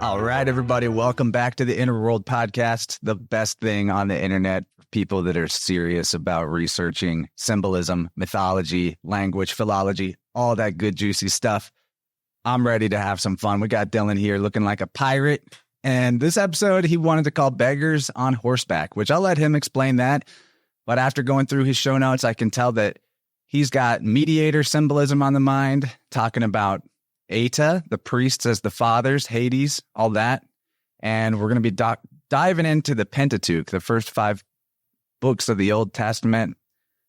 All right, everybody. Welcome back to the Whirled podcast, the best thing on the internet for people that are serious about researching symbolism, mythology, language, philology, all that good, juicy stuff. I'm ready to have some fun. We got Dylan here looking like a pirate. And this episode, he wanted to call Beggars on Horseback, which I'll let him explain that. But after going through his show notes, I can tell that he's got mediator symbolism on the mind, talking about Eta, the priests as the fathers, Hades, all that. And we're going to be diving into the Pentateuch, the first 5 books of the Old Testament,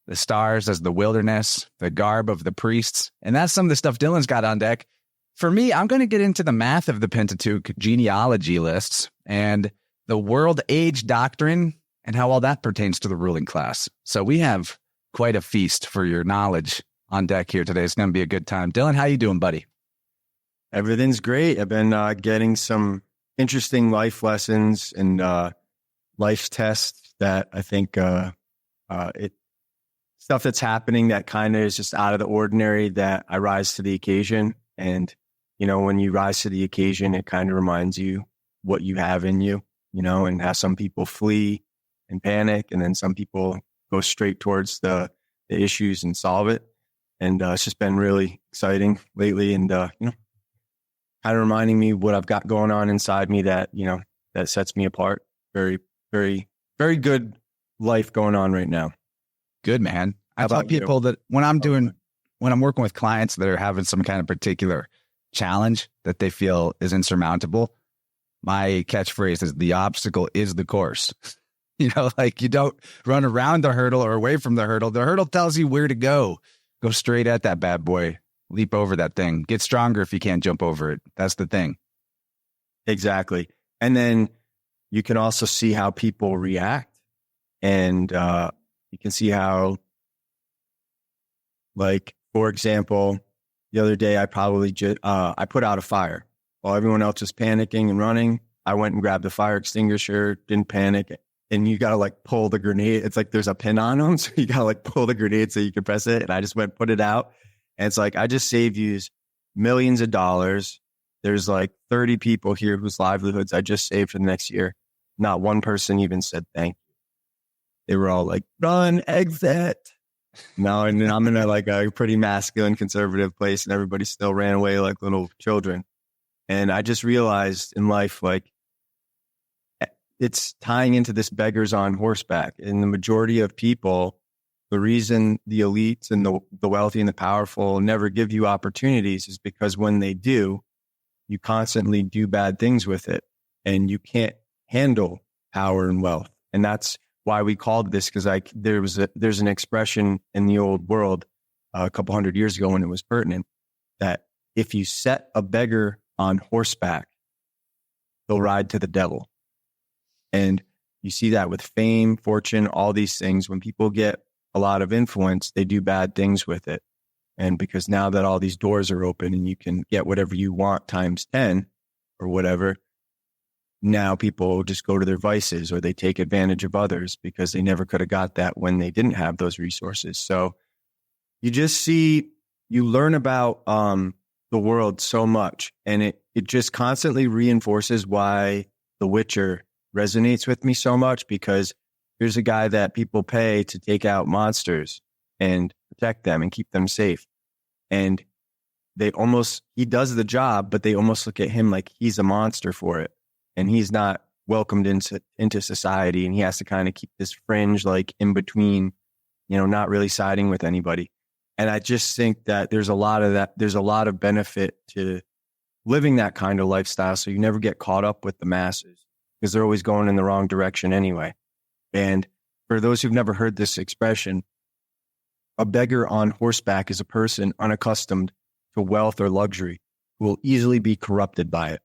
the stars as the wilderness, the garb of the priests. And that's some of the stuff Dylan's got on deck. For me, I'm going to get into the math of the Pentateuch, genealogy lists, and the world age doctrine, and how all that pertains to the ruling class. So we have quite a feast for your knowledge on deck here today. It's going to be a good time. Dylan, how you doing, buddy? Everything's great. I've been getting some interesting life lessons and life tests that I think stuff that's happening that kind of is just out of the ordinary, that I rise to the occasion. And, you know, when you rise to the occasion, it kind of reminds you what you have in you, you know, and how some people flee and panic, and then some people go straight towards the issues and solve it. And it's just been really exciting lately. And, you know, kind of reminding me what I've got going on inside me that, you know, that sets me apart. Very, very, very good life going on right now. Good, man. I tell people that when I'm working with clients that are having some kind of particular challenge that they feel is insurmountable, my catchphrase is the obstacle is the course. You know, like you don't run around the hurdle or away from the hurdle. The hurdle tells you where to go. Go straight at that bad boy. Leap over that thing. Get stronger if you can't jump over it. That's the thing. Exactly. And then you can also see how people react. And you can see how, like, for example, the other day I probably I put out a fire while everyone else was panicking and running. I went and grabbed the fire extinguisher, didn't panic. And you got to like pull the grenade. It's like there's a pin on them. So you got to like pull the grenade so you can press it. And I just went, put it out. And it's like, I just saved you millions of dollars. There's like 30 people here whose livelihoods I just saved for the next year. Not one person even said thank you. They were all like, run, exit. No, and then I'm in a pretty masculine, conservative place, and everybody still ran away like little children. And I just realized in life, like, it's tying into this beggars on horseback. And the majority of people, the reason the elites and the wealthy and the powerful never give you opportunities is because when they do, you constantly do bad things with it, and you can't handle power and wealth. And that's why we called this, because there's an expression in the old world a couple hundred years ago when it was pertinent, that if you set a beggar on horseback, he'll ride to the devil. And you see that with fame, fortune, all these things. When people get a lot of influence, they do bad things with it. And because now that all these doors are open and you can get whatever you want times 10 or whatever, now people just go to their vices, or they take advantage of others because they never could have got that when they didn't have those resources. So you learn about the world so much, and it just constantly reinforces why The Witcher resonates with me so much, because here's a guy that people pay to take out monsters and protect them and keep them safe. And he does the job, but they almost look at him like he's a monster for it. And he's not welcomed into society. And he has to kind of keep this fringe, like in between, not really siding with anybody. And I just think that there's a lot of that. There's a lot of benefit to living that kind of lifestyle. So you never get caught up with the masses, because they're always going in the wrong direction anyway. And for those who've never heard this expression, a beggar on horseback is a person unaccustomed to wealth or luxury who will easily be corrupted by it.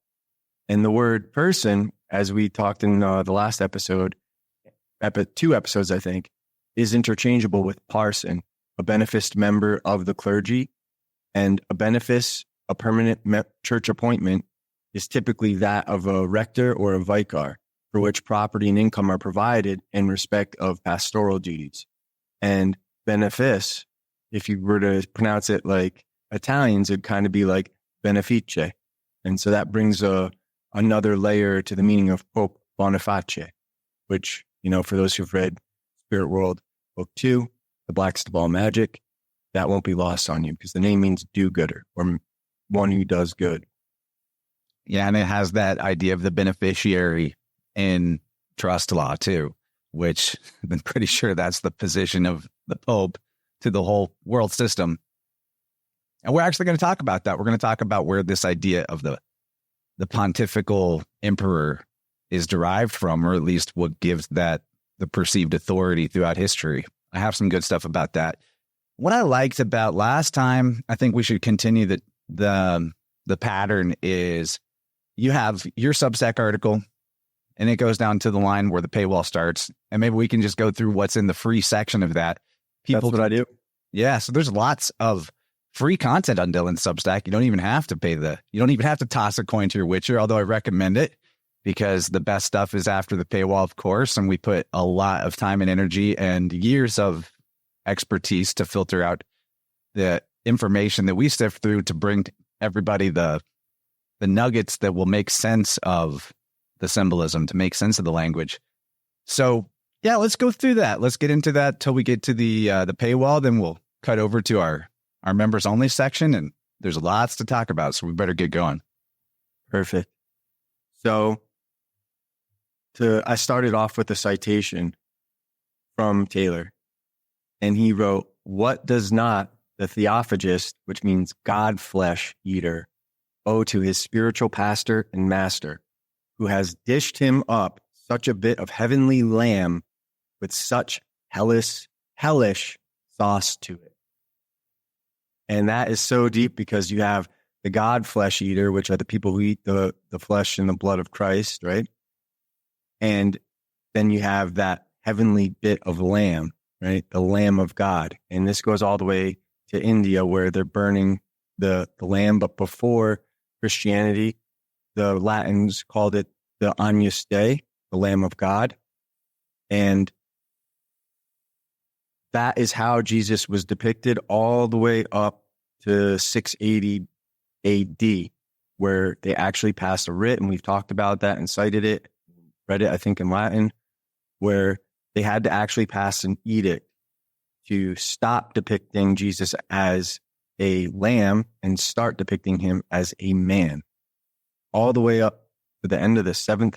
And the word person, as we talked in the last episode, 2 episodes, I think, is interchangeable with parson, a beneficed member of the clergy. And a benefice, a permanent church appointment, is typically that of a rector or a vicar, for which property and income are provided in respect of pastoral duties. And benefice, if you were to pronounce it like Italians, it'd kind of be like benefice. And so that brings another layer to the meaning of Pope Boniface, which, for those who've read Spirit World Book 2, The Blackest of All Magic, that won't be lost on you, because the name means do-gooder, or one who does good. Yeah, and it has that idea of the beneficiary in trust law too, which I'm pretty sure that's the position of the Pope to the whole world system. And we're actually going to talk about that. We're going to talk about where this idea of the pontifical emperor is derived from, or at least what gives that the perceived authority throughout history. I have some good stuff about that. What I liked about last time, I think we should continue the pattern, is you have your Substack article, and it goes down to the line where the paywall starts. And maybe we can just go through what's in the free section of that. That's what I do. Yeah. So there's lots of free content on Dylan's Substack. You don't even have to you don't even have to toss a coin to your Witcher, although I recommend it, because the best stuff is after the paywall, of course. And we put a lot of time and energy and years of expertise to filter out the information that we sift through to bring to everybody the nuggets that will make sense of the symbolism, to make sense of the language. So yeah, let's go through that. Let's get into that till we get to the paywall. Then we'll cut over to our members only section, and there's lots to talk about. So we better get going. Perfect. So I started off with a citation from Taylor, and he wrote, "What does not the theophagist, which means God flesh eater, owe to his spiritual pastor and master, who has dished him up such a bit of heavenly lamb with such hellish sauce to it?" And that is so deep, because you have the God flesh eater, which are the people who eat the flesh and the blood of Christ, right? And then you have that heavenly bit of lamb, right? The Lamb of God. And this goes all the way to India, where they're burning the lamb. But before Christianity, the Latins called it the Agnus Dei, the Lamb of God. And that is how Jesus was depicted all the way up to 680 AD, where they actually passed a writ, and we've talked about that and cited it, read it, I think, in Latin, where they had to actually pass an edict to stop depicting Jesus as a lamb and start depicting him as a man, all the way up to the end of the 7th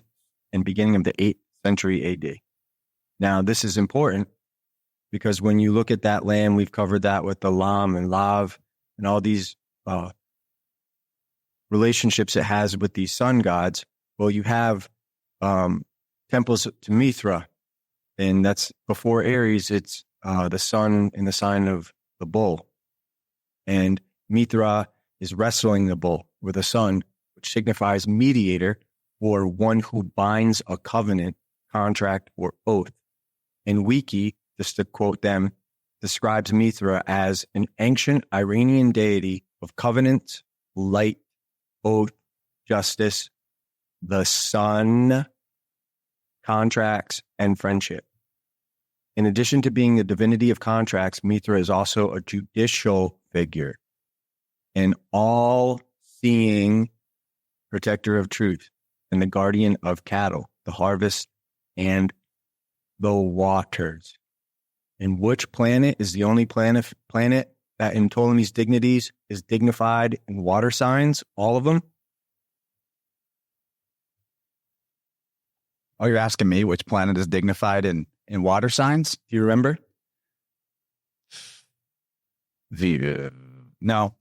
and beginning of the 8th century AD. Now, this is important because when you look at that lamb, we've covered that with the Lam and Lav and all these relationships it has with these sun gods. Well, you have temples to Mithra, and that's before Aries. It's the sun in the sign of the bull. And Mithra is wrestling the bull with the sun, which signifies mediator, or one who binds a covenant, contract, or oath. And Wiki, just to quote them, describes Mithra as an ancient Iranian deity of covenants, light, oath, justice, the sun, contracts, and friendship. In addition to being the divinity of contracts, Mithra is also a judicial figure, an all-seeing protector of truth, and the guardian of cattle, the harvest, and the waters. And which planet is the only planet that in Ptolemy's dignities is dignified in water signs? All of them? Oh, you're asking me which planet is dignified in water signs? Do you remember? No,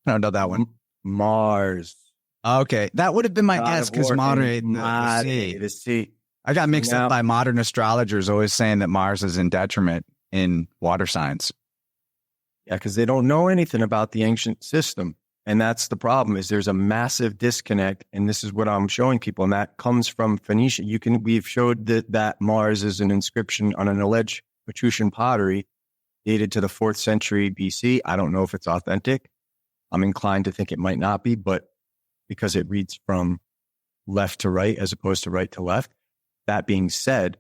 I don't know that one. Mars. Okay, that would have been my God guess of because War modern and the sea. I got mixed Now- up by modern astrologers always saying that Mars is in detriment in water signs. Yeah, because they don't know anything about the ancient system. And that's the problem, is there's a massive disconnect. And this is what I'm showing people. And that comes from Phoenicia. We've showed that Mars is an inscription on an alleged Etruscan pottery dated to the 4th century BC. I don't know if it's authentic. I'm inclined to think it might not be, but because it reads from left to right as opposed to right to left. That being said,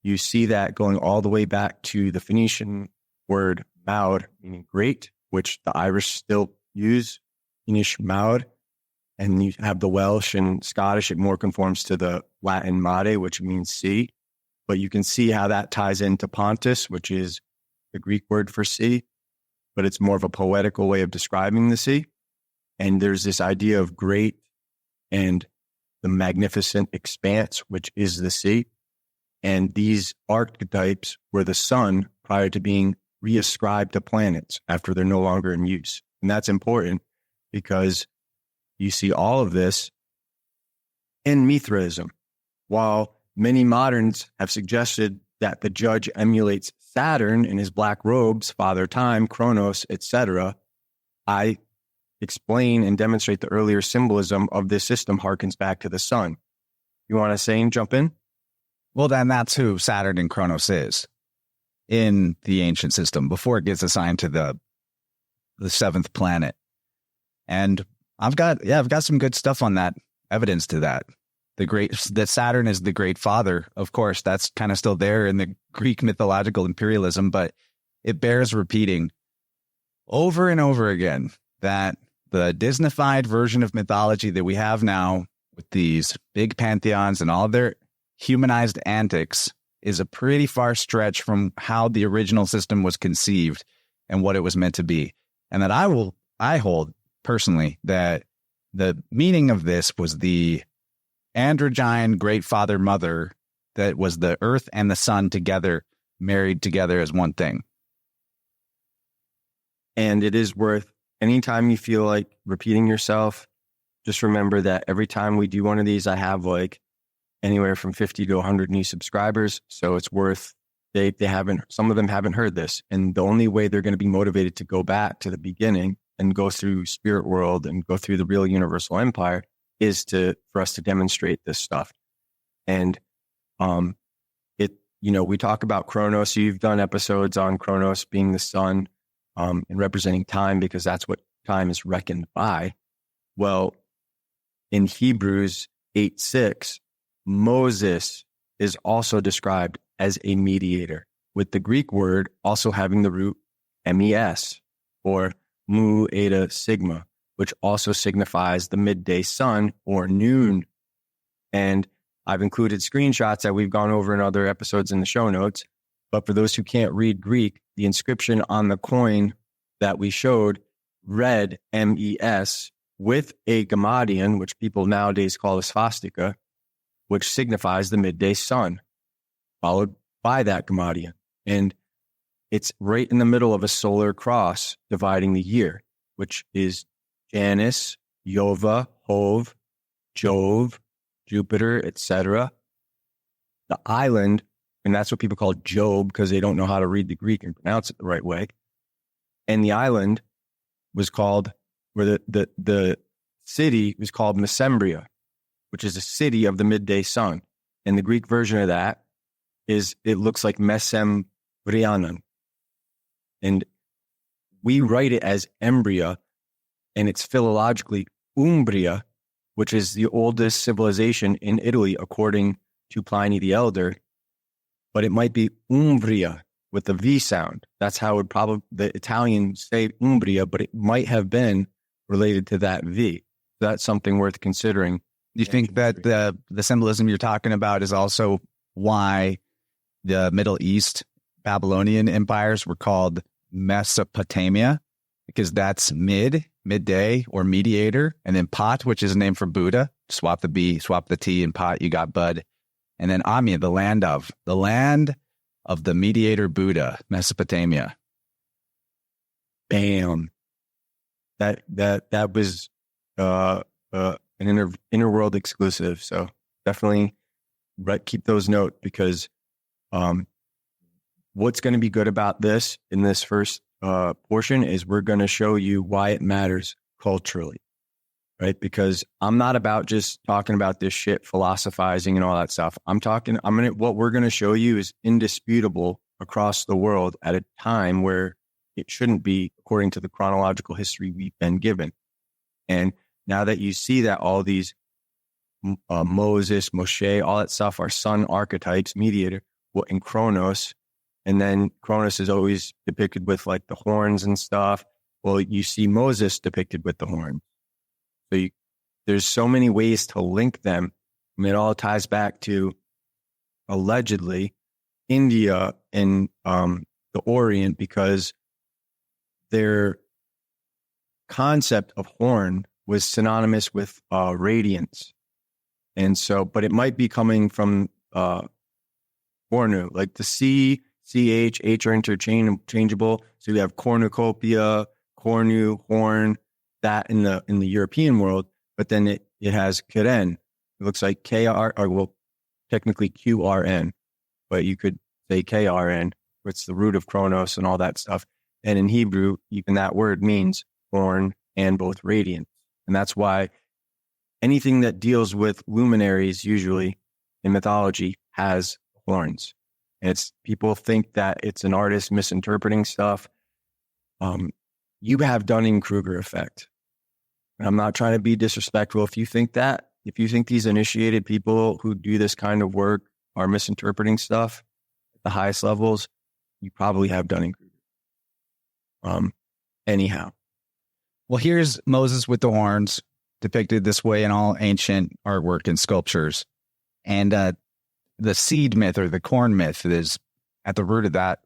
you see that going all the way back to the Phoenician word maud, meaning great, which the Irish still use, Inish maud. And you have the Welsh and Scottish, it more conforms to the Latin mare, which means sea. But you can see how that ties into Pontus, which is the Greek word for sea, but it's more of a poetical way of describing the sea. And there's this idea of great and the magnificent expanse, which is the sea. And these archetypes were the sun prior to being reascribed to planets after they're no longer in use. And that's important because you see all of this in Mithraism. While many moderns have suggested that the judge emulates Saturn in his black robes, Father Time, Kronos, etc., I explain and demonstrate the earlier symbolism of this system harkens back to the sun. You want to say and jump in? Well, then that's who Saturn and Kronos is in the ancient system before it gets assigned to the 7th planet. And I've got some good stuff on that, evidence to that. That Saturn is the great father. Of course, that's kind of still there in the Greek mythological imperialism, but it bears repeating over and over again that the Disneyfied version of mythology that we have now with these big pantheons and all their humanized antics is a pretty far stretch from how the original system was conceived and what it was meant to be. And that I hold personally that the meaning of this was the androgyne great father mother that was the earth and the sun together, married together as one thing. And it is worth, anytime you feel like repeating yourself, just remember that every time we do one of these, I have like anywhere from 50 to 100 new subscribers. So it's worth, some of them haven't heard this. And the only way they're going to be motivated to go back to the beginning and go through Spirit World and go through the real universal empire is for us to demonstrate this stuff. And we talk about Kronos. You've done episodes on Kronos being the sun and representing time because that's what time is reckoned by. Well, in Hebrews 8:6, Moses is also described as a mediator, with the Greek word also having the root mes, or mu eta sigma, which also signifies the midday sun or noon. And I've included screenshots that we've gone over in other episodes in the show notes. But for those who can't read Greek, the inscription on the coin that we showed read mes with a gammadion, which people nowadays call a swastika, which signifies the midday sun, followed by that gammadion. And it's right in the middle of a solar cross dividing the year, which is Janus, Jova, Hove, Jove, Jupiter, etc. The island, and that's what people call Job because they don't know how to read the Greek and pronounce it the right way. And the island was called, where the city was called Mesembria, which is a city of the midday sun. And the Greek version of that is, it looks like Mesembrianan. And we write it as Embria, and it's philologically Umbria, which is the oldest civilization in Italy, according to Pliny the Elder. But it might be Umbria with the V sound. That's how it would probably, the Italians say Umbria, but it might have been related to that V. That's something worth considering. Do you think that the symbolism you're talking about is also why the Middle East Babylonian empires were called Mesopotamia? Because that's midday or mediator, and then Pot, which is a name for Buddha. Swap the B, swap the T, and Pot, you got Bud. And then Amia, the land of the mediator Buddha, Mesopotamia. Bam. That was an inner world exclusive. So definitely keep those notes, because what's going to be good about this in this first portion is we're going to show you why it matters culturally, right? Because I'm not about just talking about this shit, philosophizing and all that stuff. What we're going to show you is indisputable across the world at a time where it shouldn't be, according to the chronological history we've been given. And now that you see that all these Moses, Moshe, all that stuff are sun archetypes, mediator, and Kronos. And then Kronos is always depicted with like the horns and stuff. Well, you see Moses depicted with the horn. So there's so many ways to link them. And it all ties back to, allegedly, India and the Orient, because their concept of horn was synonymous with radiance. And so, but it might be coming from Cornu, like the C, CH, H are interchangeable. So you have cornucopia, cornu, horn, that in the European world, but then it has Keren. It looks like KR, or well, technically QRN, but you could say KRN, where it's the root of Kronos and all that stuff. And in Hebrew, even that word means horn and both radiant. And that's why anything that deals with luminaries, usually in mythology, has horns. And people think that it's an artist misinterpreting stuff. You have Dunning-Kruger effect. And I'm not trying to be disrespectful. If you think these initiated people who do this kind of work are misinterpreting stuff at the highest levels, you probably have Dunning-Kruger. Anyhow. Well, here's Moses with the horns, depicted this way in all ancient artwork and sculptures. And the seed myth, or the corn myth, is at the root of that,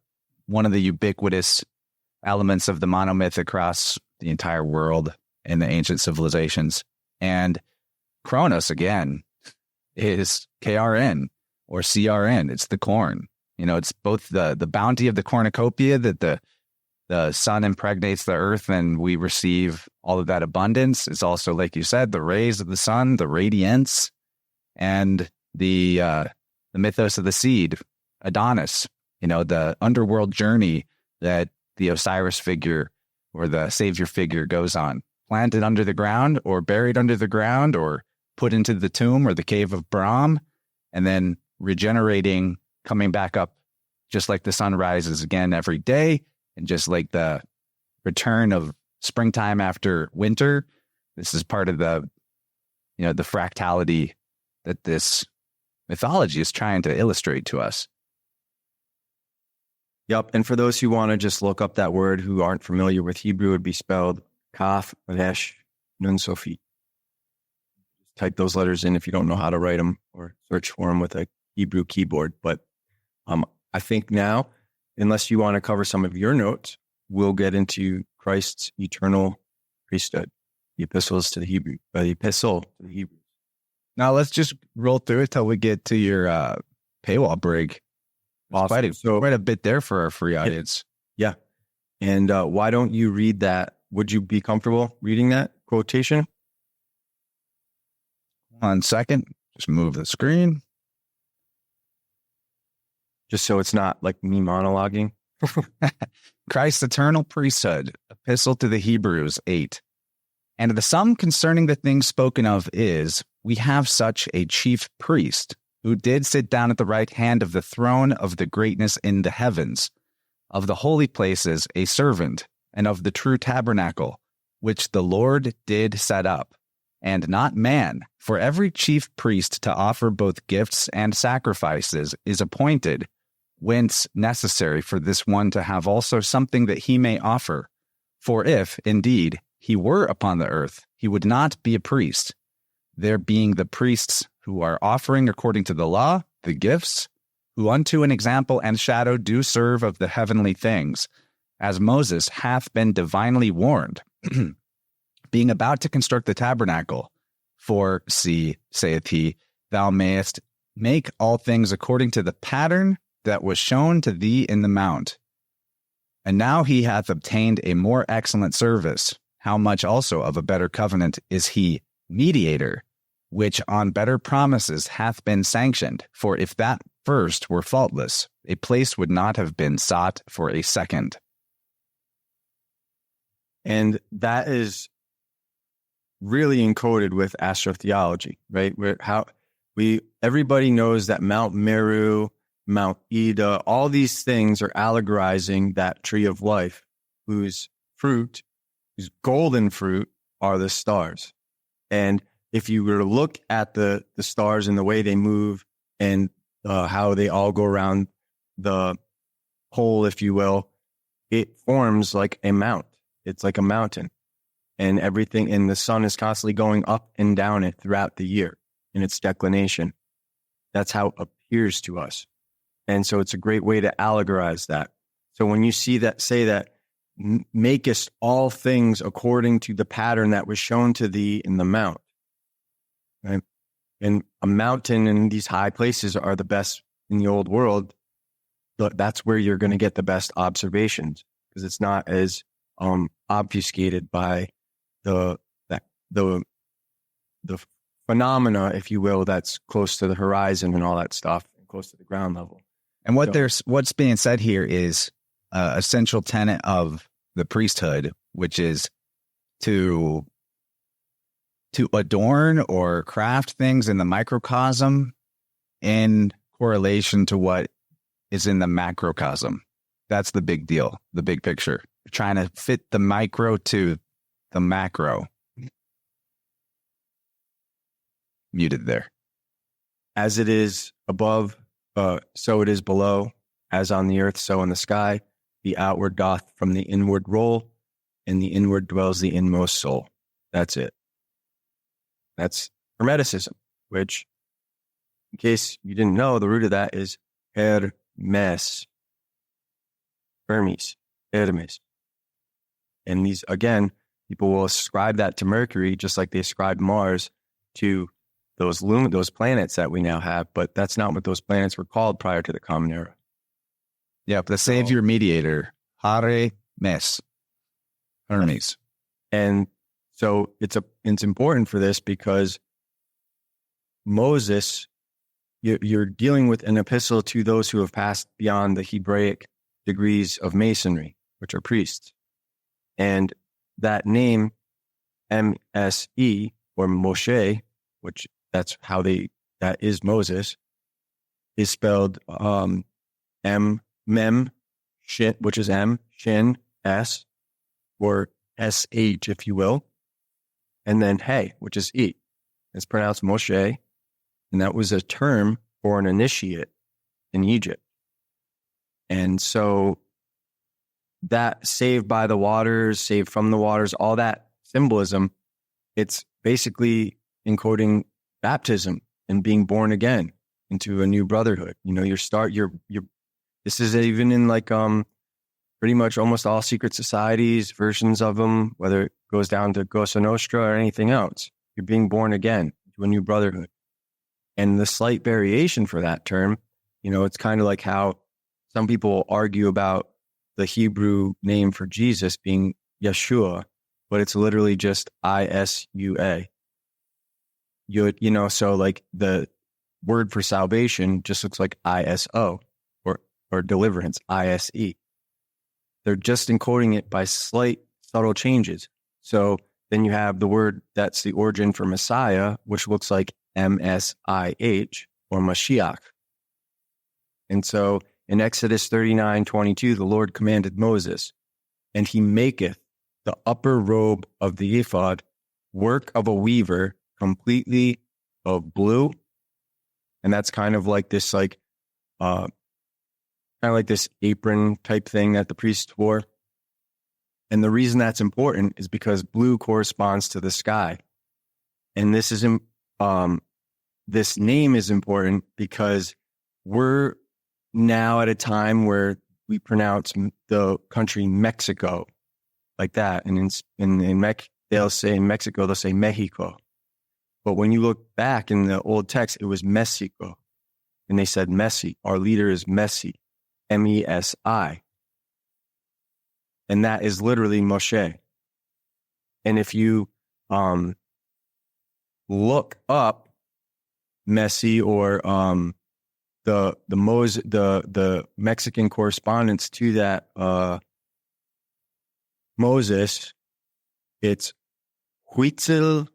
one of the ubiquitous elements of the monomyth across the entire world in the ancient civilizations. And Kronos, again, is KRN or CRN. It's the corn. It's both the bounty of the cornucopia, that the sun impregnates the earth and we receive all of that abundance. It's also, like you said, the rays of the sun, the radiance, and the mythos of the seed, Adonis, the underworld journey that the Osiris figure or the savior figure goes on, planted under the ground or buried under the ground or put into the tomb or the cave of Brahm, and then regenerating, coming back up, just like the sun rises again every day. And just like the return of springtime after winter, this is part of the fractality that this mythology is trying to illustrate to us. Yep. And for those who want to just look up that word who aren't familiar with Hebrew, it would be spelled Kaf, Resh, Nun, Sofi. Type those letters in if you don't know how to write them, or search for them with a Hebrew keyboard. But I think now, unless you want to cover some of your notes, we'll get into Christ's eternal priesthood, the epistle to the Hebrews. Now let's just roll through it till we get to your paywall break. Awesome. Quite a bit there for our free audience. Yeah. And why don't you read that? Would you be comfortable reading that quotation? 1 second. Just move the screen. Just so it's not like me monologuing. Christ's eternal priesthood, epistle to the Hebrews 8. And the sum concerning the things spoken of is, we have such a chief priest, who did sit down at the right hand of the throne of the greatness in the heavens, of the holy places a servant, and of the true tabernacle, which the Lord did set up, and not man. For every chief priest to offer both gifts and sacrifices is appointed, whence necessary for this one to have also something that he may offer. For if, indeed, he were upon the earth, he would not be a priest, there being the priests who are offering according to the law, the gifts, who unto an example and shadow do serve of the heavenly things, as Moses hath been divinely warned, being about to construct the tabernacle. For, see, saith he, thou mayest make all things according to the pattern that was shown to thee in the mount. And now he hath obtained a more excellent service. How much also of a better covenant is he mediator, which on better promises hath been sanctioned? For if that first were faultless, a place would not have been sought for a second. And that is really encoded with astrotheology, right? Everybody knows that Mount Meru, Mount Ida, all these things are allegorizing that tree of life, whose golden fruit are the stars. And if you were to look at the stars and the way they move and how they all go around the pole, if you will, it forms like a mount. It's like a mountain. And everything, and the sun is constantly going up and down it throughout the year in its declination. That's how it appears to us. And so it's a great way to allegorize that. So when you see that, say that, makest all things according to the pattern that was shown to thee in the mount. Right? And a mountain and these high places are the best in the old world. But that's where you're going to get the best observations, because it's not as obfuscated by the phenomena, if you will, that's close to the horizon and all that stuff, and close to the ground level. And what's being said here is essential tenet of the priesthood, which is to adorn or craft things in the microcosm in correlation to what is in the macrocosm. That's the big deal, the big picture. You're trying to fit the micro to the macro. Muted there. As it is above, so it is below, as on the earth, so in the sky. The outward doth from the inward roll, and the inward dwells the inmost soul. That's it. That's Hermeticism, which, in case you didn't know, the root of that is Hermes. Hermes. And these, again, people will ascribe that to Mercury, just like they ascribe Mars to those planets that we now have, but that's not what those planets were called prior to the Common Era. Yeah, the Savior mediator, Hermes. And so it's important for this because Moses, you're dealing with an epistle to those who have passed beyond the Hebraic degrees of masonry, which are priests. And that name, M-S-E, or Moshe, which that is Moses, is spelled Mem, Shin, which is M, Shin, S, or S-H, if you will. And then Hey, which is E. It's pronounced Moshe. And that was a term for an initiate in Egypt. And so that saved by the waters, saved from the waters, all that symbolism, it's basically encoding baptism and being born again into a new brotherhood. You know, this is even in like pretty much almost all secret societies, versions of them, whether it goes down to Cosa Nostra or anything else. You're being born again to a new brotherhood. And the slight variation for that term, you know, it's kind of like how some people argue about the Hebrew name for Jesus being Yeshua, but it's literally just Isua. You know, so like the word for salvation just looks like ISO or deliverance, ISE. They're just encoding it by slight, subtle changes. So then you have the word that's the origin for Messiah, which looks like MSIH or Mashiach. And so in Exodus 39:22, the Lord commanded Moses, and he maketh the upper robe of the ephod work of a weaver completely of blue. And that's kind of like this, this apron type thing that the priests wore. And the reason that's important is because blue corresponds to the sky. And this name is important because we're now at a time where we pronounce the country Mexico like that. And they'll say in Mexico, they'll say Mexico. But when you look back in the old text, it was Mexico. And they said Messi. Our leader is Messi, Mesi. And that is literally Moshe. And if you look up Messi or the Mexican correspondence to that Moses, it's Huitzilopochtli,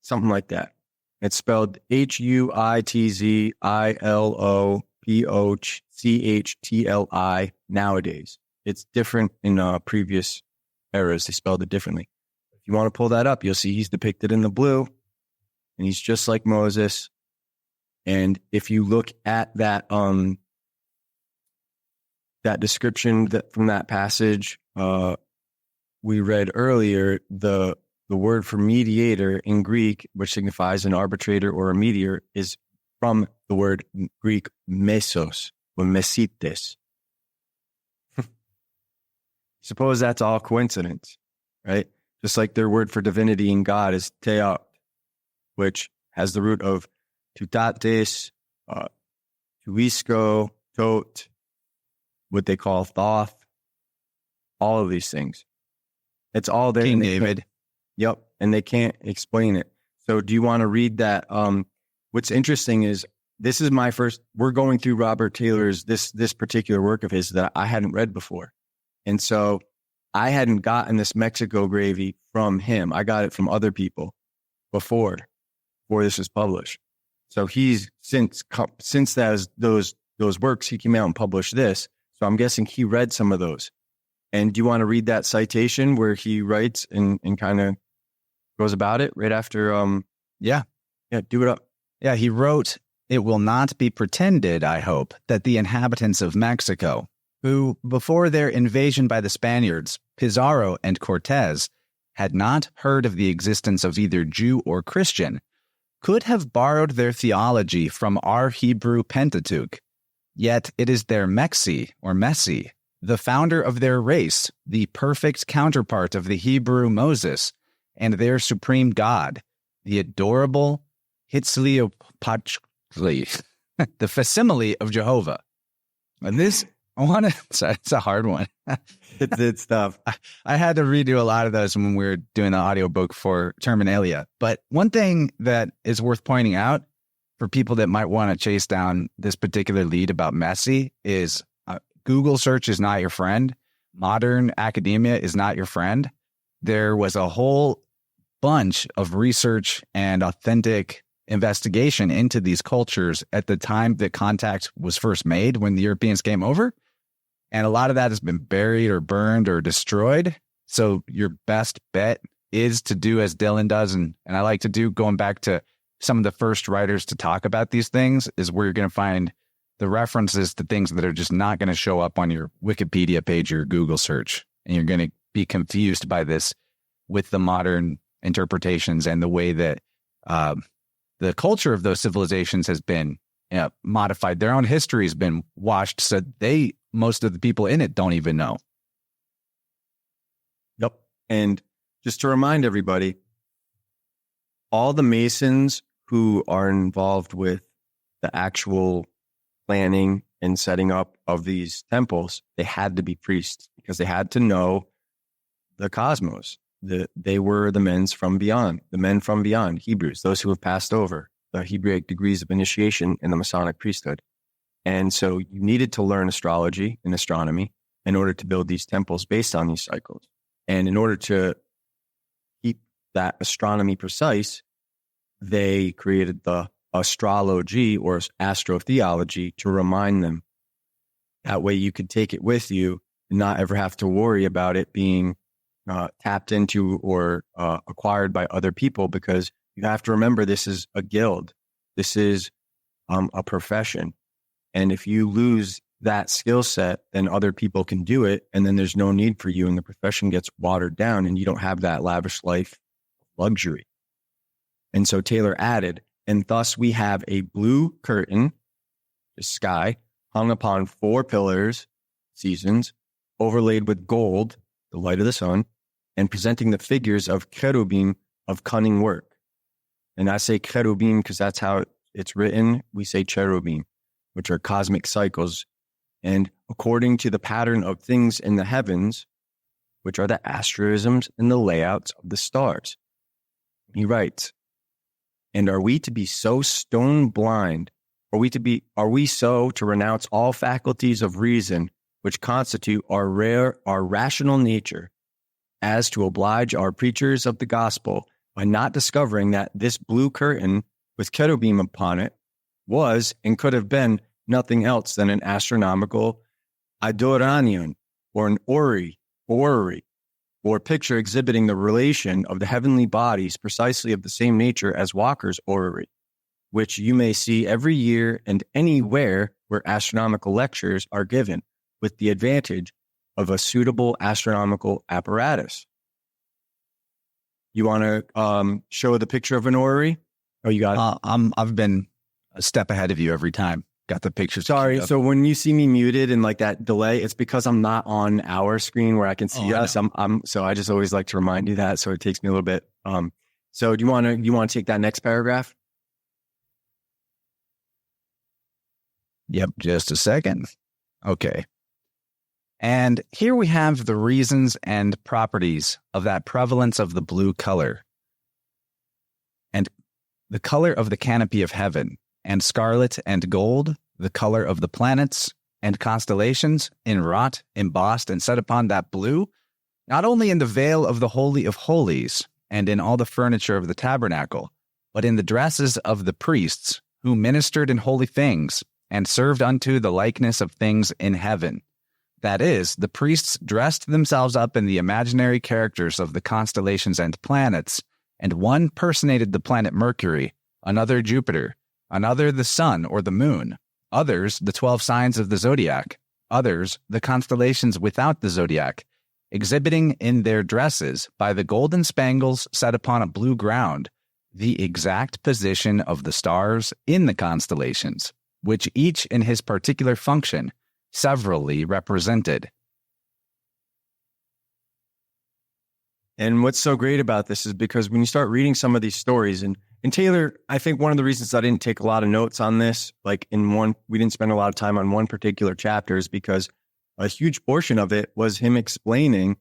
something like that. It's spelled Huitzilopochtli nowadays. It's different in previous eras. They spelled it differently. If you want to pull that up, you'll see he's depicted in the blue, and he's just like Moses. And if you look at that that description from that passage we read earlier, the word for mediator in Greek, which signifies an arbitrator or a mediator, is from the word Greek mesos or mesites. Suppose that's all coincidence, right? Just like their word for divinity in God is theot, which has the root of tutates, tuisko, tot, what they call thoth, all of these things. It's all there. King David. Yep. And they can't explain it. So do you want to read that? What's interesting is this is we're going through Robert Taylor's, this particular work of his that I hadn't read before. And so I hadn't gotten this Mexico gravy from him. I got it from other people before this was published. So he's since those works, he came out and published this. So I'm guessing he read some of those. And do you want to read that citation where he writes and kind of goes about it right after? Yeah, do it up. Yeah, he wrote, "It will not be pretended, I hope, that the inhabitants of Mexico, who, before their invasion by the Spaniards, Pizarro and Cortez, had not heard of the existence of either Jew or Christian, could have borrowed their theology from our Hebrew Pentateuch. Yet it is their Mexi, or Messi, the founder of their race, the perfect counterpart of the Hebrew Moses, and their supreme God, the adorable Huitzilopochtli, the facsimile of Jehovah." And this, it's a hard one. It's tough. I had to redo a lot of those when we were doing the audiobook for Terminalia. But one thing that is worth pointing out for people that might want to chase down this particular lead about Messi is Google search is not your friend. Modern academia is not your friend. There was a whole bunch of research and authentic investigation into these cultures at the time that contact was first made when the Europeans came over. And a lot of that has been buried or burned or destroyed. So your best bet is to do as Dylan does, and I like to do, going back to some of the first writers to talk about these things is where you're going to find the references to things that are just not going to show up on your Wikipedia page or your Google search. And you're going to be confused by this with the modern interpretations and the way that the culture of those civilizations has been modified. Their own history has been washed, so most of the people in it don't even know. Yep. And just to remind everybody, all the Masons who are involved with the actual planning and setting up of these temples, they had to be priests because they had to know the cosmos. They were the men from beyond, Hebrews, those who have passed over the Hebraic degrees of initiation in the Masonic priesthood. And so you needed to learn astrology and astronomy in order to build these temples based on these cycles. And in order to keep that astronomy precise, they created the astrology or astrotheology to remind them. That way you could take it with you and not ever have to worry about it being tapped into or acquired by other people, because you have to remember this is a guild. This is a profession. And if you lose that skill set, then other people can do it. And then there's no need for you and the profession gets watered down and you don't have that lavish life luxury. And so Taylor added, and thus we have a blue curtain, the sky, hung upon 4 pillars, seasons, overlaid with gold, the light of the sun, and presenting the figures of cherubim of cunning work. And I say cherubim because that's how it's written. We say cherubim, which are cosmic cycles. And according to the pattern of things in the heavens, which are the asterisms and the layouts of the stars. He writes, and are we to be so stone blind? Are we so to renounce all faculties of reason which constitute our rational nature, as to oblige our preachers of the gospel by not discovering that this blue curtain with cherubim upon it was and could have been nothing else than an astronomical idoranion, or an orrery, or picture exhibiting the relation of the heavenly bodies precisely of the same nature as Walker's orrery, which you may see every year and anywhere where astronomical lectures are given, with the advantage of a suitable astronomical apparatus. You want to show the picture of an orrery? Oh, you got it? I've been a step ahead of you every time. Got the picture. Sorry. So when you see me muted and like that delay, it's because I'm not on our screen where I can see us. So I just always like to remind you that. So it takes me a little bit. So do you want to take that next paragraph? Yep. Just a second. Okay. And here we have the reasons and properties of that prevalence of the blue color, and the color of the canopy of heaven, and scarlet and gold, the color of the planets and constellations, inwrought, embossed, and set upon that blue, not only in the veil of the Holy of Holies, and in all the furniture of the tabernacle, but in the dresses of the priests, who ministered in holy things, and served unto the likeness of things in heaven. That is, the priests dressed themselves up in the imaginary characters of the constellations and planets, and one personated the planet Mercury, another Jupiter, another the sun or the moon, others the 12 signs of the zodiac, others the constellations without the zodiac, exhibiting in their dresses, by the golden spangles set upon a blue ground, the exact position of the stars in the constellations, which each in his particular function severally represented. And what's so great about this is because when you start reading some of these stories, and Taylor, I think one of the reasons I didn't take a lot of notes on this, we didn't spend a lot of time on one particular chapter, is because a huge portion of it was him explaining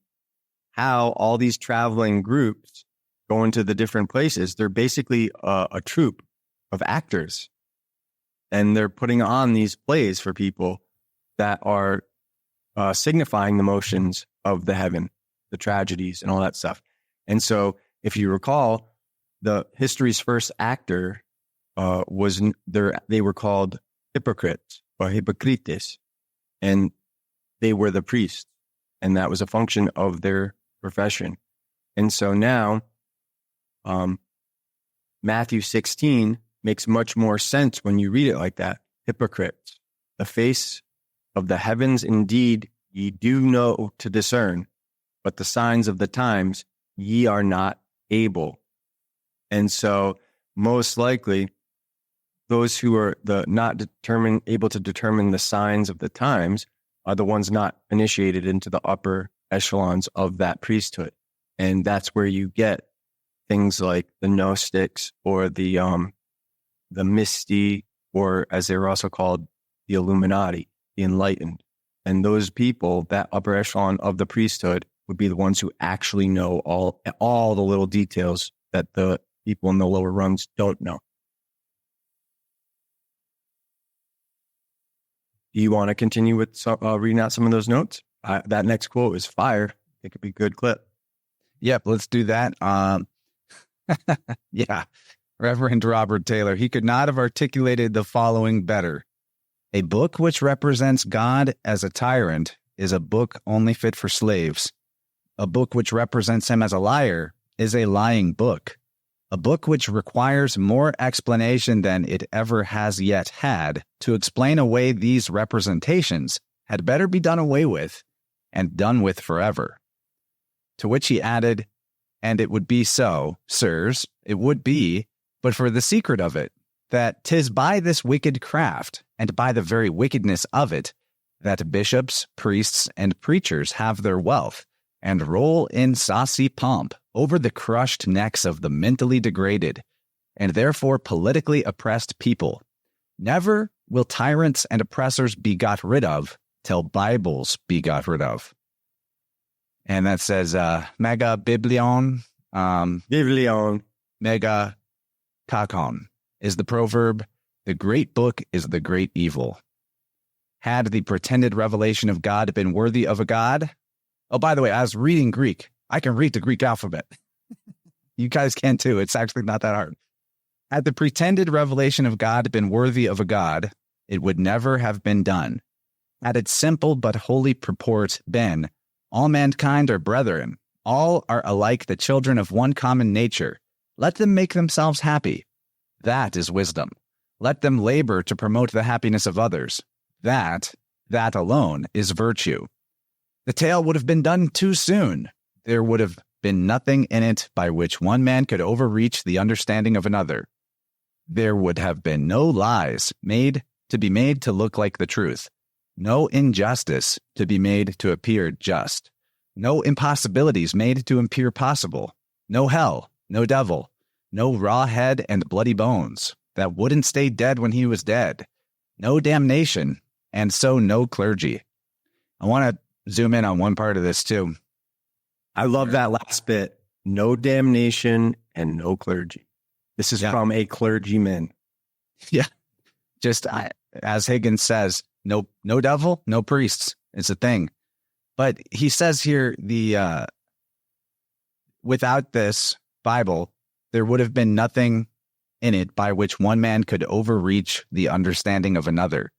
how all these traveling groups go into the different places. They're basically a troupe of actors, and they're putting on these plays for people that are signifying the motions of the heaven, the tragedies and all that stuff. And so if you recall, the history's first actor they were called hypocrites or hypocrites, and they were the priests, and that was a function of their profession. And so now Matthew 16 makes much more sense when you read it like that. Hypocrites, the face of the heavens indeed ye do know to discern, but the signs of the times ye are not able. And so most likely those who are able to determine the signs of the times are the ones not initiated into the upper echelons of that priesthood. And that's where you get things like the Gnostics or the Misty, or as they were also called, the Illuminati, the Enlightened. And those people, that upper echelon of the priesthood, would be the ones who actually know all the little details that the people in the lower rungs don't know. Do you want to continue with reading out some of those notes? That next quote is fire. I think it'd be a good clip. Yep, let's do that. Yeah. Reverend Robert Taylor, he could not have articulated the following better. A book which represents God as a tyrant is a book only fit for slaves. A book which represents him as a liar is a lying book. A book which requires more explanation than it ever has yet had to explain away these representations had better be done away with and done with forever. To which he added, and it would be so, sirs, it would be, but for the secret of it, that 'tis by this wicked craft, and by the very wickedness of it, that bishops, priests, and preachers have their wealth, and roll in saucy pomp over the crushed necks of the mentally degraded, and therefore politically oppressed people. Never will tyrants and oppressors be got rid of till Bibles be got rid of. And that says, mega biblion, Biblion, mega kakon is the proverb. The great book is the great evil. Had the pretended revelation of God been worthy of a god? Oh, by the way, I was reading Greek. I can read the Greek alphabet. You guys can too. It's actually not that hard. Had the pretended revelation of God been worthy of a god, it would never have been done. Had its simple but holy purport been, all mankind are brethren, all are alike the children of one common nature. Let them make themselves happy. That is wisdom. Let them labor to promote the happiness of others. That alone is virtue. The tale would have been done too soon. There would have been nothing in it by which one man could overreach the understanding of another. There would have been no lies made to look like the truth, no injustice to be made to appear just, no impossibilities made to appear possible, no hell, no devil, no raw head and bloody bones that wouldn't stay dead when he was dead, no damnation, and so no clergy. I want to zoom in on one part of this too. I love that last bit. No damnation and no clergy. This is from a clergyman. Yeah. Just as Higgins says, no devil, no priests. It's a thing. But he says here, without this Bible, there would have been nothing in it by which one man could overreach the understanding of another.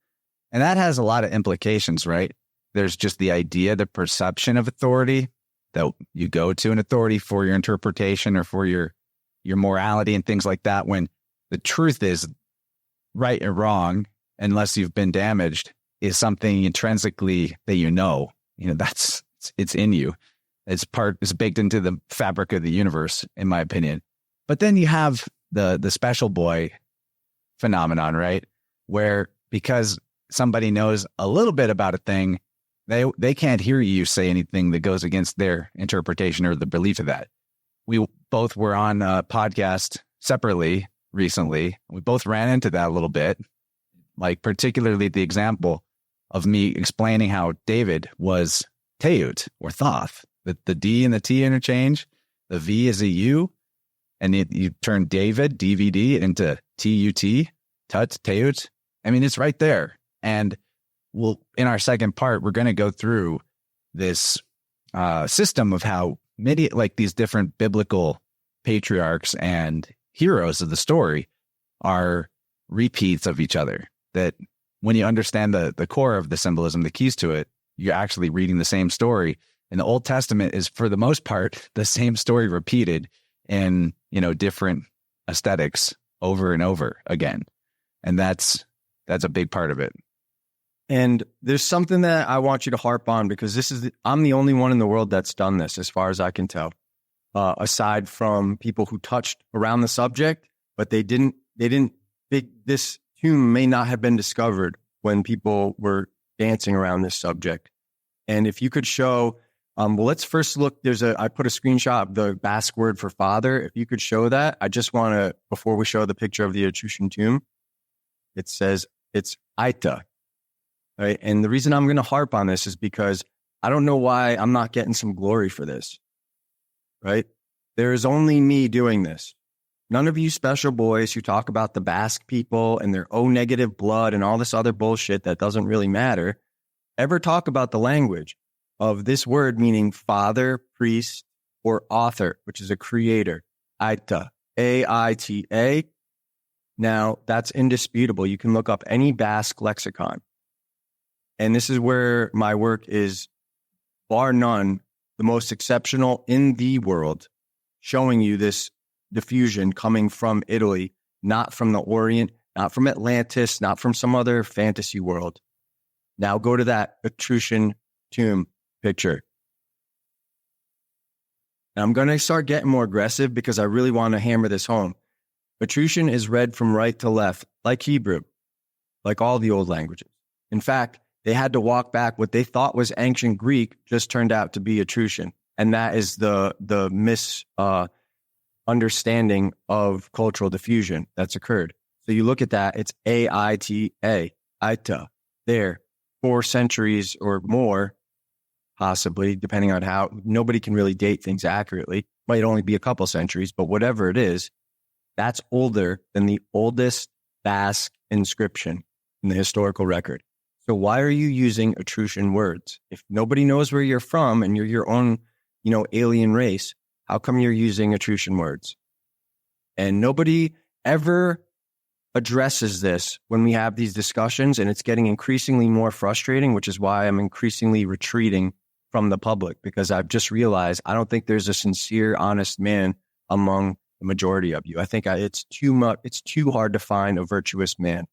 And that has a lot of implications, right? There's just the idea, the perception of authority, that you go to an authority for your interpretation or for your morality and things like that, when the truth is right and wrong, unless you've been damaged, is something intrinsically that it's in you. It's baked into the fabric of the universe, in my opinion. But then you have the special boy phenomenon, right? Where because somebody knows a little bit about a thing, they can't hear you say anything that goes against their interpretation or the belief of that. We both were on a podcast separately recently. We both ran into that a little bit, like particularly the example of me explaining how David was Teut or Thoth, the D and the T interchange. The V is a U, and you turn David, DVD, into TUT, Tut, Teut. I mean, it's right there. And in our second part, we're going to go through this system of how many, like these different biblical patriarchs and heroes of the story are repeats of each other. That when you understand the core of the symbolism, the keys to it, you're actually reading the same story. And the Old Testament is, for the most part, the same story repeated in, different aesthetics over and over again. And that's a big part of it. And there's something that I want you to harp on, because I'm the only one in the world that's done this, as far as I can tell, aside from people who touched around the subject, but this tune may not have been discovered when people were dancing around this subject. And if you could show, well, let's first look, I put a screenshot of the Basque word for father. If you could show that, I just want to, before we show the picture of the Etruscan tomb, it says it's Aita, right? And the reason I'm going to harp on this is because I don't know why I'm not getting some glory for this, right? There is only me doing this. None of you special boys who talk about the Basque people and their O-negative blood and all this other bullshit that doesn't really matter ever talk about the language of this word meaning father, priest, or author, which is a creator. Aita, A-I-T-A. Now, that's indisputable. You can look up any Basque lexicon. And this is where my work is, bar none, the most exceptional in the world, showing you this diffusion coming from Italy, not from the Orient, not from Atlantis, not from some other fantasy world. Now go to that Etruscan tomb picture. Now I'm going to start getting more aggressive because I really want to hammer this home. Etruscan is read from right to left, like Hebrew, like all the old languages. In fact, they had to walk back. What they thought was ancient Greek just turned out to be Etruscan. And that is the understanding of cultural diffusion that's occurred. So you look at that, it's A-I-T-A, Aita, there, 4 centuries or more, possibly, depending on how, nobody can really date things accurately. Might only be a couple centuries, but whatever it is, that's older than the oldest Basque inscription in the historical record. So why are you using Etruscan words? If nobody knows where you're from and you're your own, alien race, how come you're using Etruscan words? And nobody ever addresses this when we have these discussions, and it's getting increasingly more frustrating, which is why I'm increasingly retreating from the public, because I've just realized I don't think there's a sincere, honest man among the majority of you. I think it's too hard to find a virtuous man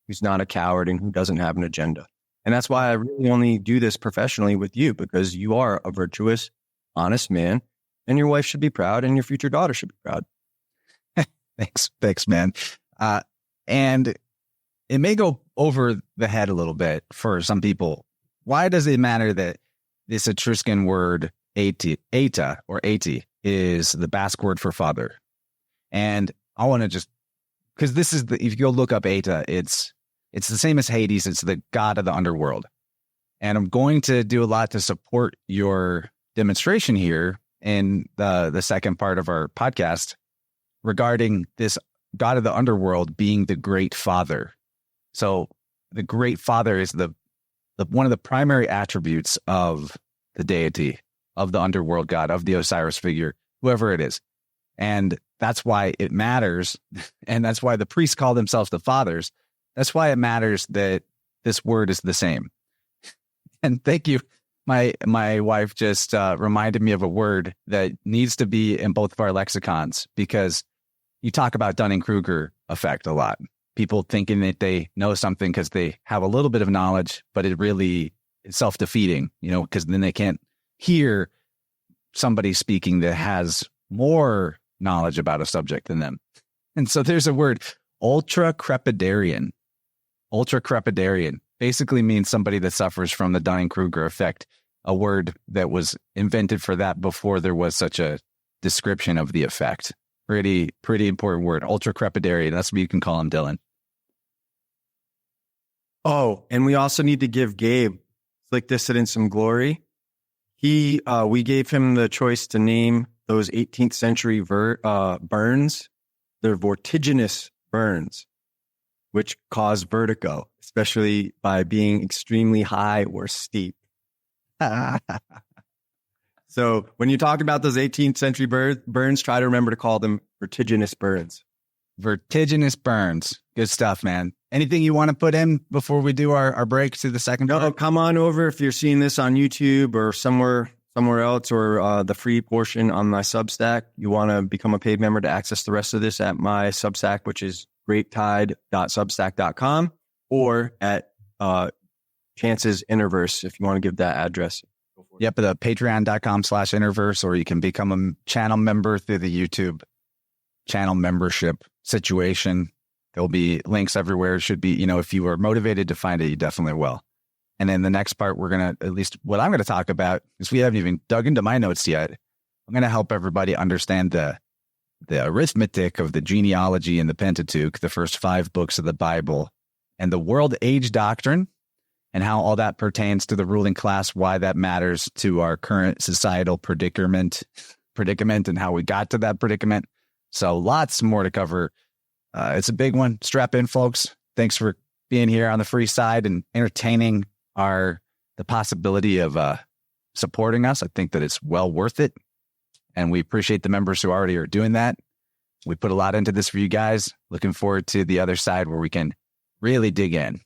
who's not a coward and who doesn't have an agenda. And that's why I really only do this professionally with you, because you are a virtuous, honest man, and your wife should be proud and your future daughter should be proud. Thanks, man. And it may go over the head a little bit for some people. Why does it matter that this Etruscan word Eta or Ati is the Basque word for father? And I want to just, because this is if you go look up Eta, it's the same as Hades. It's the god of the underworld. And I'm going to do a lot to support your demonstration here in the second part of our podcast regarding this god of the underworld being the great father. So the great father is the one of the primary attributes of the deity, of the underworld god, of the Osiris figure, whoever it is. And that's why it matters. And that's why the priests call themselves the fathers. That's why it matters that this word is the same. And thank you. My wife just reminded me of a word that needs to be in both of our lexicons, because you talk about Dunning-Kruger effect a lot. People thinking that they know something because they have a little bit of knowledge, but it really is self-defeating, because then they can't hear somebody speaking that has more knowledge about a subject than them. And so there's a word, ultra-crepidarian. Ultra-crepidarian basically means somebody that suffers from the Dunning-Kruger effect, a word that was invented for that before there was such a description of the effect. Pretty important word, ultra-crepidarian. That's what you can call him, Dylan. Oh, and we also need to give Gabe Slick Dissident some glory. We gave him the choice to name those 18th century burns. They're vertiginous burns, which cause vertigo, especially by being extremely high or steep. So when you talk about those 18th century burns, try to remember to call them vertiginous burns. Vertiginous burns. Good stuff, man. Anything you want to put in before we do our break to the second part? No, come on over if you're seeing this on YouTube or somewhere somewhere else or the free portion on my Substack, you want to become a paid member to access the rest of this at my Substack, which is greattide.substack.com, or at Chance's Interverse, if you want to give that address. Yep, the patreon.com/interverse, or you can become a channel member through the YouTube channel membership situation. There'll be links everywhere. It should be, if you are motivated to find it, you definitely will. And then the next part, we're going to, at least what I'm going to talk about, is we haven't even dug into my notes yet. I'm going to help everybody understand the arithmetic of the genealogy in the Pentateuch, the first 5 books of the Bible, and the world age doctrine, and how all that pertains to the ruling class, why that matters to our current societal predicament, and how we got to that predicament. So lots more to cover. It's a big one. Strap in, folks. Thanks for being here on the free side and entertaining the possibility of supporting us. I think that it's well worth it. And we appreciate the members who already are doing that. We put a lot into this for you guys. Looking forward to the other side where we can really dig in.